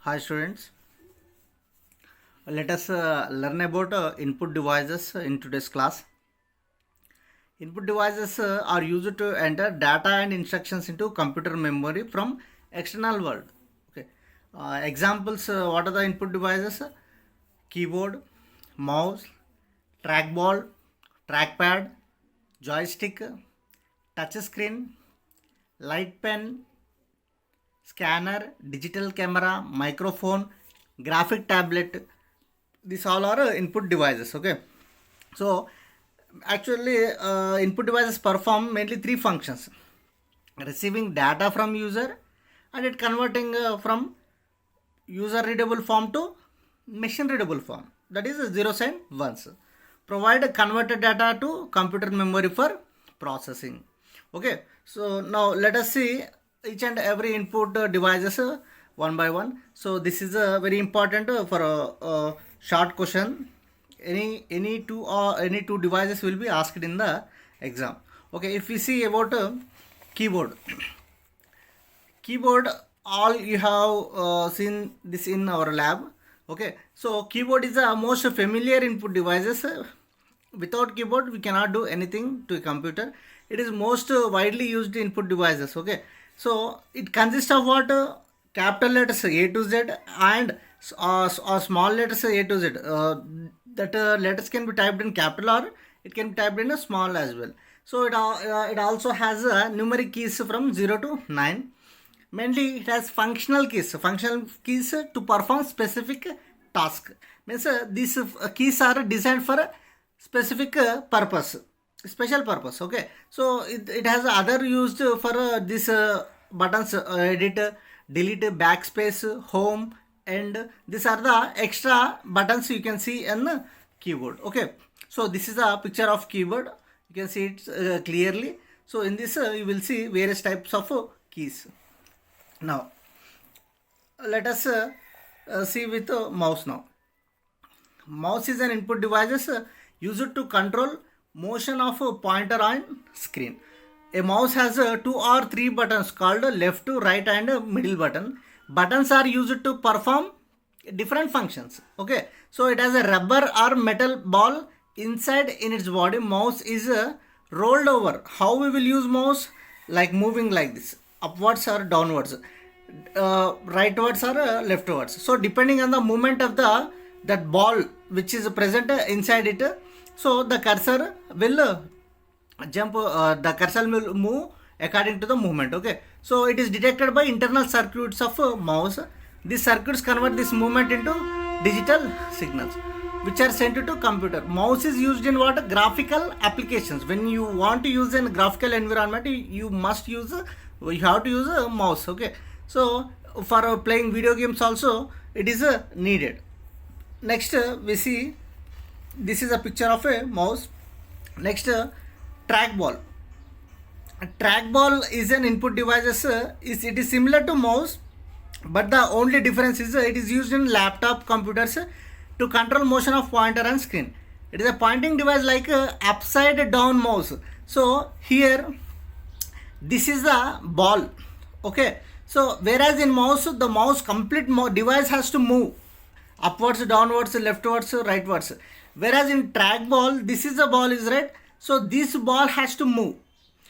Hi students, let us learn about input devices in today's class. Input devices are used to enter data and instructions into computer memory from external world. Okay. Examples, what are the input devices? Keyboard, mouse, trackball, trackpad, joystick, touch screen, light pen, scanner, digital camera, microphone, graphic tablet. These all are input devices. Okay, so actually input devices perform mainly three functions: receiving data from user and it converting from user readable form to machine readable form, that is zeros and ones. Provide converted data to computer memory for processing. Okay, so now let us see each and every input devices one by one. So this is very important for a short question. Any two devices will be asked in the exam. Okay, if we see about keyboard. Keyboard, all you have seen this in our lab. Okay, so keyboard is the most familiar input devices. Without keyboard we cannot do anything to a computer. It is most widely used input devices. Okay, so it consists of what? Capital letters A to Z and small letters A to Z. That letters can be typed in capital or it can be typed in a small as well. So it also has numeric keys from 0 to 9. Mainly it has functional keys to perform specific task. Means these keys are designed for a specific purpose, special purpose. Okay, so it has other used for this buttons, edit, delete, backspace, home, and these are the extra buttons you can see in the keyboard. Okay, so this is a picture of keyboard, you can see it clearly. So in this you will see various types of keys. Now let us see with mouse. Now mouse is an input device used to control motion of a pointer on screen. A mouse has two or three buttons called left to right and middle button. Buttons are used to perform different functions. Okay, so it has a rubber or metal ball inside in its body. Mouse is rolled over. How we will use mouse? Like moving like this, upwards or downwards, rightwards or leftwards. So depending on the movement of the that ball which is present inside it, so the cursor will jump, the cursor will move according to the movement. Okay, so it is detected by internal circuits of mouse. These circuits convert this movement into digital signals which are sent to computer. Mouse is used in what? Graphical applications. When you want to use a graphical environment, you must use you have to use a mouse. Okay, so for playing video games also it is needed. Next we see, this is a picture of a mouse. Next trackball. Trackball is an input device. It is similar to mouse, but the only difference is it is used in laptop computers to control motion of pointer and screen. It is a pointing device like upside down mouse. So here this is the ball. Okay, so whereas in mouse the mouse complete device has to move upwards, downwards, leftwards, rightwards. Whereas in trackball, this is the ball, is right. So this ball has to move.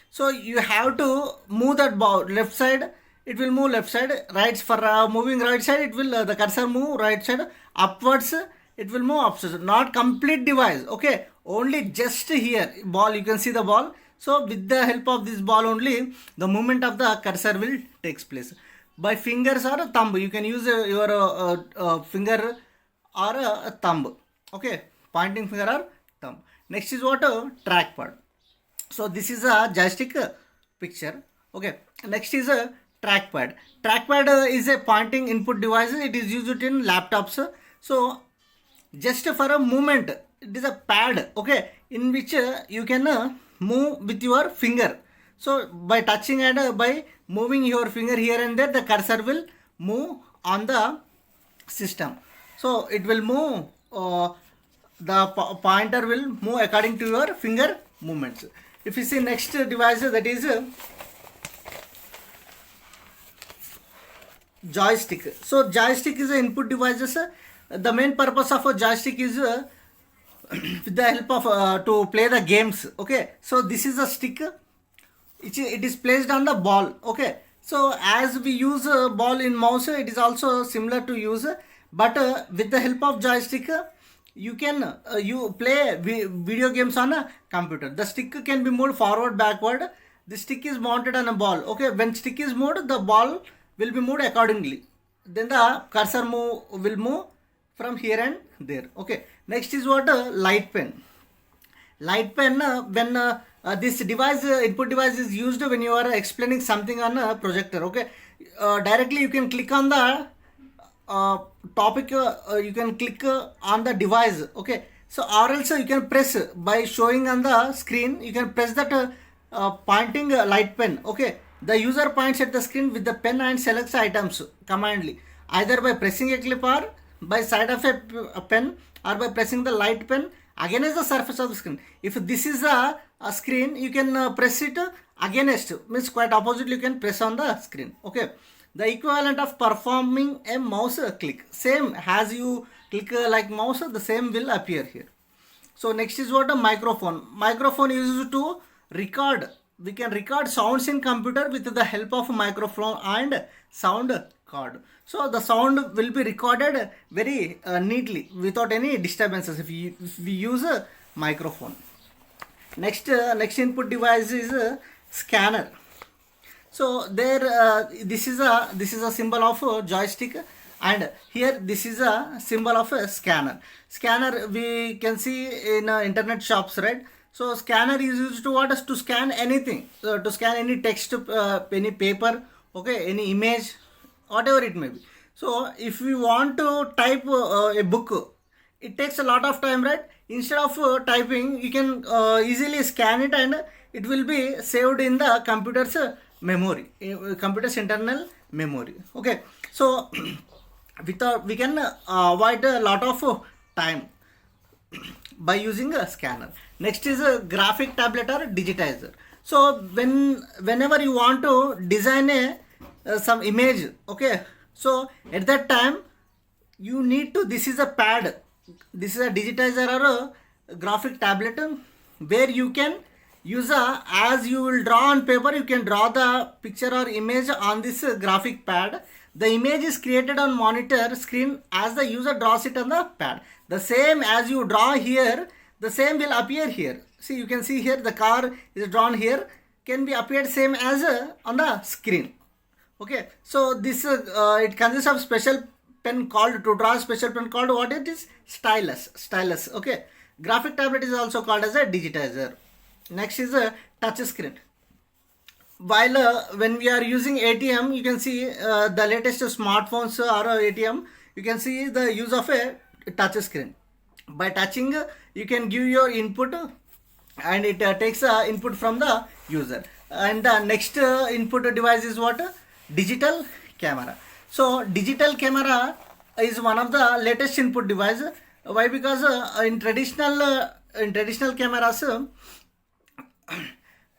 So you have to move that ball left side. It will move left side. Right, for moving right side, it will the cursor move right side. Upwards, it will move upwards. Not complete device. Okay, only just here ball. You can see the ball. So with the help of this ball only, the movement of the cursor will takes place. By fingers or thumb, you can use your finger or a thumb. Okay, pointing finger or thumb. Next is what? Trackpad. So this is a joystick picture. Okay, next is a trackpad. Trackpad is a pointing input device. It is used in laptops. So just for a movement, it is a pad. Okay, in which you can move with your finger. So by touching and by moving your finger here and there, the cursor will move on the system. So it will move, the pointer will move according to your finger movements. If you see next device, that is joystick. So joystick is an input devices. The main purpose of a joystick is with the help of to play the games. Okay, so this is a stick. It is placed on the ball. Okay, so as we use a ball in mouse, it is also similar to use, but with the help of joystick, you can you play video games on a computer. The stick can be moved forward, backward. The stick is mounted on a ball. Okay, when stick is moved, the ball will be moved accordingly. Then the cursor will move from here and there. Okay, next is what light pen. Light pen, when this device input device is used when you are explaining something on a projector. Okay, directly you can click on the topic, you can click on the device. Okay, so or else you can press by showing on the screen, you can press that pointing light pen. Okay, the user points at the screen with the pen and selects items commandly, either by pressing a clip or by side of a pen, or by pressing the light pen against the surface of the screen. If this is a screen, you can press it against, means quite opposite, you can press on the screen. Okay, the equivalent of performing a mouse click, same as you click like mouse, the same will appear here. So next is what a microphone. Microphone is used to record. We can record sounds in computer with the help of microphone and sound card. So the sound will be recorded very neatly without any disturbances if we use a microphone. Next input device is a scanner. So there this is a symbol of a joystick, and here this is a symbol of a scanner. Scanner we can see in internet shops, right? So scanner is used to what? To scan anything, to scan any text, any paper, okay, any image, whatever it may be. So if we want to type a book, it takes a lot of time, right? Instead of typing, you can easily scan it and it will be saved in the computer's memory, computer's internal memory. Okay, so we can avoid a lot of time by using a scanner. Next is a graphic tablet or digitizer. So whenever you want to design some image, okay, so at that time you need to, this is a pad, this is a digitizer or a graphic tablet, where you can use as you will draw on paper, you can draw the picture or image on this graphic pad. The image is created on monitor screen as the user draws it on the pad. The same as you draw here, the same will appear here. See, you can see here the car is drawn here, can be appeared same as on the screen. Okay, so this it consists of special pen called, to draw special pen called, what it is? Stylus. Okay, graphic tablet is also called as a digitizer. Next is a touch screen. While when we are using ATM, you can see the latest smartphones or ATM, you can see the use of a touch screen. By touching, you can give your input and it takes input from the user. And the next input device is what? Digital camera. So digital camera is one of the latest input device. Why? Because in traditional cameras,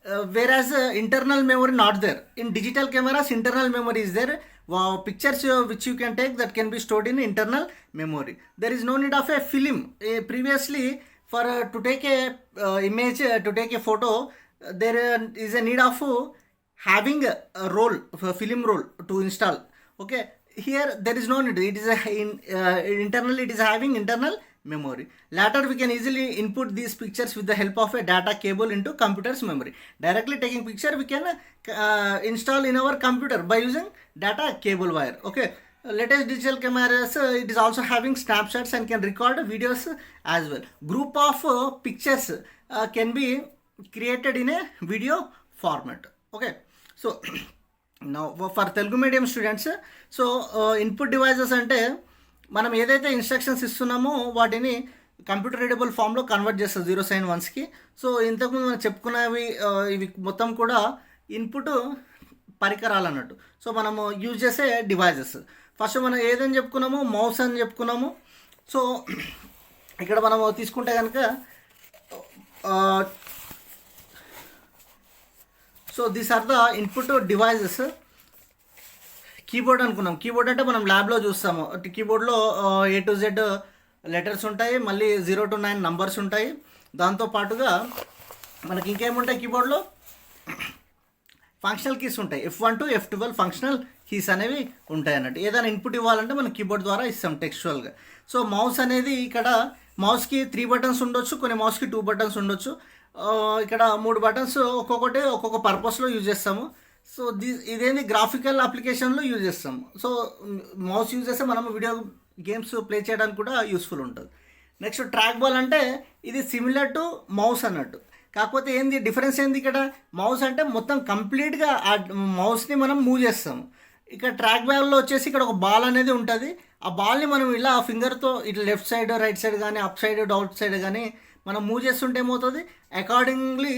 whereas internal memory not there. In digital cameras, internal memory is there. Pictures which you can take, that can be stored in internal memory. There is no need of a film. Previously, for to take a image, to take a photo, there is a need of having a roll, a film roll to install. Okay, here there is no need. It is internally, it is having internal memory. Later we can easily input these pictures with the help of a data cable into computer's memory. Directly taking picture, we can install in our computer by using data cable wire. Okay, latest digital cameras, it is also having snapshots and can record videos as well. Group of pictures can be created in a video format. Okay, so now for Telugu medium students, so input devices ante మనం ఏదైతే instructions ఇస్తున్నామో వాటిని computer readable ఫామ్లో convert చేస్తుంది 0s and 1s. So ఇంతకుముందు మనం చెప్పుకున్నవి ఇవి మొత్తం కూడా ఇన్పుట్ పరికరాలు అన్నట్టు. సో మనము యూజ్ చేసే డివైజెస్. ఫస్ట్ మనం ఏదని చెప్పుకున్నాము? మౌస్ అని చెప్పుకున్నాము. సో ఇక్కడ మనము తీసుకుంటే కనుక, so these are the input devices. Keyboard అనుకున్నాం. కీబోర్డ్ అంటే మనం ల్యాబ్లో చూస్తాము. కీబోర్డ్లో A to Z లెటర్స్ ఉంటాయి, మళ్ళీ 0 to 9 నంబర్స్ ఉంటాయి. దాంతోపాటుగా మనకి ఇంకేముంటాయి కీబోర్డ్లో ఫంక్షనల్ కీస్ ఉంటాయి. F1 to F12 functional keys అనేవి ఉంటాయి అన్నట్టు. ఏదైనా ఇన్పుట్ ఇవ్వాలంటే మనం కీబోర్డ్ ద్వారా ఇస్తాం టెక్స్చువల్గా. సో మౌస్ అనేది ఇక్కడ మౌస్కి 3 బటన్స్ ఉండొచ్చు, కొన్ని మౌస్కి 2 బటన్స్ ఉండొచ్చు. ఇక్కడ 3 బటన్స్ ఒక్కొక్కటి ఒక్కొక్క పర్పస్లో యూజ్ చేస్తాము. సో ఇదేంది గ్రాఫికల్ అప్లికేషన్లో యూజ్ చేస్తాము. సో మౌస్ యూజ్ చేస్తే మనం వీడియో గేమ్స్ ప్లే చేయడానికి కూడా యూస్ఫుల్ ఉంటుంది. నెక్స్ట్ ట్రాక్ బాల్ అంటే ఇది సిమిలర్ టు మౌస్ అన్నట్టు. కాకపోతే ఏంది డిఫరెన్స్ ఏంది, ఇక్కడ మౌస్ అంటే మొత్తం కంప్లీట్గా ఆ మౌస్ని మనం మూవ్ చేస్తాము. ఇక్కడ ట్రాక్ బాల్లో వచ్చేసి ఇక్కడ ఒక బాల్ అనేది ఉంటుంది. ఆ బాల్ని మనం ఇలా ఫింగర్తో ఇట్లా లెఫ్ట్ సైడ్ రైట్ సైడ్ కానీ అప్ సైడ్ డౌన్ సైడ్ కానీ మనం మూవ్ చేస్తుంటే ఏమవుతుంది, అకార్డింగ్లీ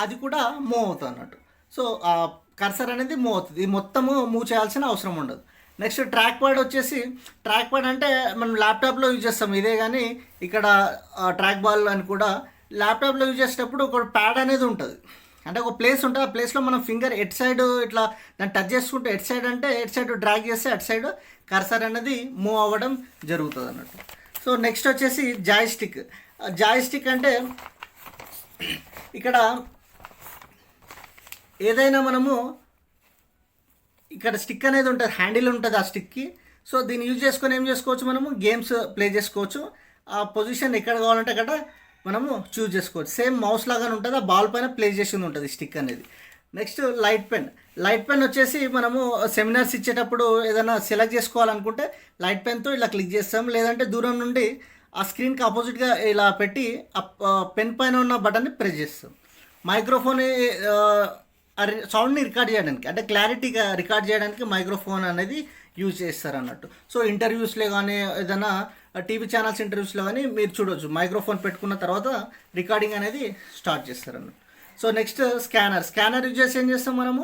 అది కూడా మూవ్ అవుతుంది అన్నట్టు. సో ఆ కర్సర్ అనేది మూవ్ అవుతుంది. ఇది మొత్తము మూవ్ చేయాల్సిన అవసరం ఉండదు. నెక్స్ట్ ట్రాక్ ప్యాడ్ వచ్చేసి, ట్రాక్ ప్యాడ్ అంటే మనం ల్యాప్టాప్లో యూజ్ చేస్తాం ఇదే, కానీ ఇక్కడ ట్రాక్ బాల్ అని కూడా ల్యాప్టాప్లో యూజ్ చేసేటప్పుడు ఒక ప్యాడ్ అనేది ఉంటుంది. అంటే ఒక ప్లేస్ ఉంటుంది, ఆ ప్లేస్లో మనం ఫింగర్ ఎట్ సైడ్ ఇట్లా దాన్ని టచ్ చేసుకుంటే ఎట్ సైడ్ అంటే ఎట్ సైడ్ డ్రాగ్ చేస్తే అట్ సైడ్ కర్సర్ అనేది మూవ్ అవ్వడం జరుగుతుంది అన్నట్టు. సో నెక్స్ట్ వచ్చేసి జాయ్స్టిక్. జాయ్స్టిక్ అంటే ఇక్కడ ఏదైనా మనము ఇక్కడ స్టిక్ అనేది ఉంటుంది, హ్యాండిల్ ఉంటుంది ఆ స్టిక్కి. సో దీన్ని యూజ్ చేసుకొని ఏం చేసుకోవచ్చు, మనము గేమ్స్ ప్లే చేసుకోవచ్చు. ఆ పొజిషన్ ఎక్కడ కావాలంటే అక్కడ మనము చూజ్ చేసుకోవచ్చు. సేమ్ మౌస్ లాగానే ఉంటుంది, ఆ బాల్ పైన ప్లే చేసింది ఉంటుంది స్టిక్ అనేది. Next light pen. Light pen వచ్చేసి మనము సెమినార్స్ ఇచ్చేటప్పుడు ఏదైనా సెలెక్ట్ చేసుకోవాలనుకుంటే లైట్ పెన్తో ఇలా క్లిక్ చేస్తాం, లేదంటే దూరం నుండి ఆ స్క్రీన్కి ఆపోజిట్గా ఇలా పెట్టి ఆ పెన్ పైన ఉన్న బటన్ని ప్రెస్ చేస్తాం. మైక్రోఫోన్ సౌండ్ని రికార్డ్ చేయడానికి, అంటే క్లారిటీగా రికార్డ్ చేయడానికి మైక్రోఫోన్ అనేది యూజ్ చేస్తారు అన్నట్టు. సో ఇంటర్వ్యూస్లో కానీ ఏదైనా టీవీ ఛానల్స్ ఇంటర్వ్యూస్లో కానీ మీరు చూడవచ్చు, మైక్రోఫోన్ పెట్టుకున్న తర్వాత రికార్డింగ్ అనేది స్టార్ట్ చేస్తారు అన్నట్టు. So next scanner. Scanner use చేసి ఏం చేస్తాం, మనము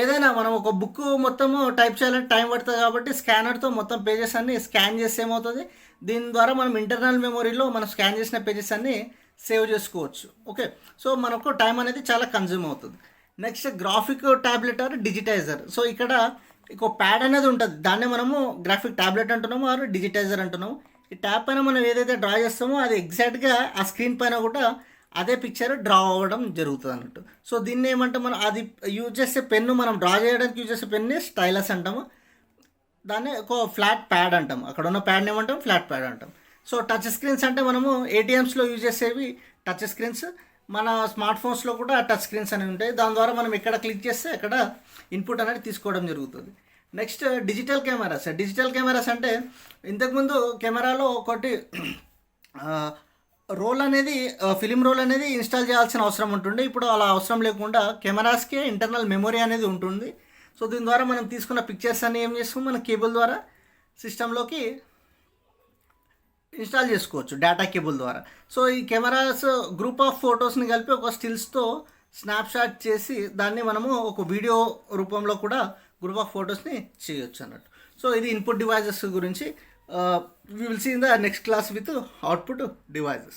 ఏదైనా మనం ఒక బుక్ మొత్తము టైప్ చేయాలంటే టైం పడుతుంది కాబట్టి స్కానర్తో మొత్తం పేజెస్ అన్ని స్కాన్ చేస్తే ఏమవుతుంది, దీని ద్వారా మనం ఇంటర్నల్ మెమొరీలో మనం స్కాన్ చేసిన పేజెస్ అన్ని సేవ్ చేసుకోవచ్చు. ఓకే, సో మనకు టైం అనేది చాలా కన్జ్యూమ్ అవుతుంది. Next graphic tablet or digitiser. So ఇక్కడ ఒక ప్యాడ్ అనేది ఉంటుంది, దాన్నే మనము గ్రాఫిక్ ట్యాబ్లెట్ అంటున్నాము ఆర్ డిజిటైజర్ అంటున్నాము. ఈ ట్యాబ్ పైన మనం ఏదైతే డ్రా చేస్తామో అది ఎగ్జాక్ట్గా ఆ స్క్రీన్ పైన కూడా అదే పిక్చర్ డ్రా అవ్వడం జరుగుతుంది అన్నట్టు. సో దీన్ని ఏమంటే మనం అది యూజ్ చేసే పెన్ను, మనం డ్రా చేయడానికి యూజ్ చేసే పెన్ని స్టైలస్ అంటాము, దాన్ని ఒక ఫ్లాట్ ప్యాడ్ అంటాం. అక్కడ ఉన్న ప్యాడ్ని ఏమంటాం, ఫ్లాట్ ప్యాడ్ అంటాం. సో టచ్ స్క్రీన్స్ అంటే మనము ఏటీఎమ్స్లో యూజ్ చేసేవి టచ్ స్క్రీన్స్, మన స్మార్ట్ ఫోన్స్లో కూడా టచ్ స్క్రీన్స్ అనేవి ఉంటాయి. దాని ద్వారా మనం ఎక్కడ క్లిక్ చేస్తే అక్కడ ఇన్పుట్ అనేది తీసుకోవడం జరుగుతుంది. Next digital cameras. Digital cameras అంటే ఇంతకుముందు కెమెరాలో ఒకటి రోల్ అనేది ఫిలిం రోల్ అనేది ఇన్స్టాల్ చేయాల్సిన అవసరం ఉంటుండే. ఇప్పుడు అలా అవసరం లేకుండా కెమెరాస్కే ఇంటర్నల్ మెమొరీ అనేది ఉంటుంది. సో దీని ద్వారా మనం తీసుకున్న పిక్చర్స్ అన్ని ఏం చేస్తాం, మన కేబుల్ ద్వారా సిస్టంలోకి ఇన్స్టాల్ చేసుకోవచ్చు డేటా కేబుల్ ద్వారా. సో ఈ కెమెరాస్ గ్రూప్ ఆఫ్ ఫొటోస్ని కలిపి ఒక స్టిల్స్తో స్నాప్షాట్ చేసి దాన్ని మనము ఒక వీడియో రూపంలో కూడా గ్రూప్ ఆఫ్ ఫొటోస్ని చేయొచ్చు అన్నట్టు. సో ఇది ఇన్పుట్ డివైజెస్ గురించి. We will see in the next class with output devices.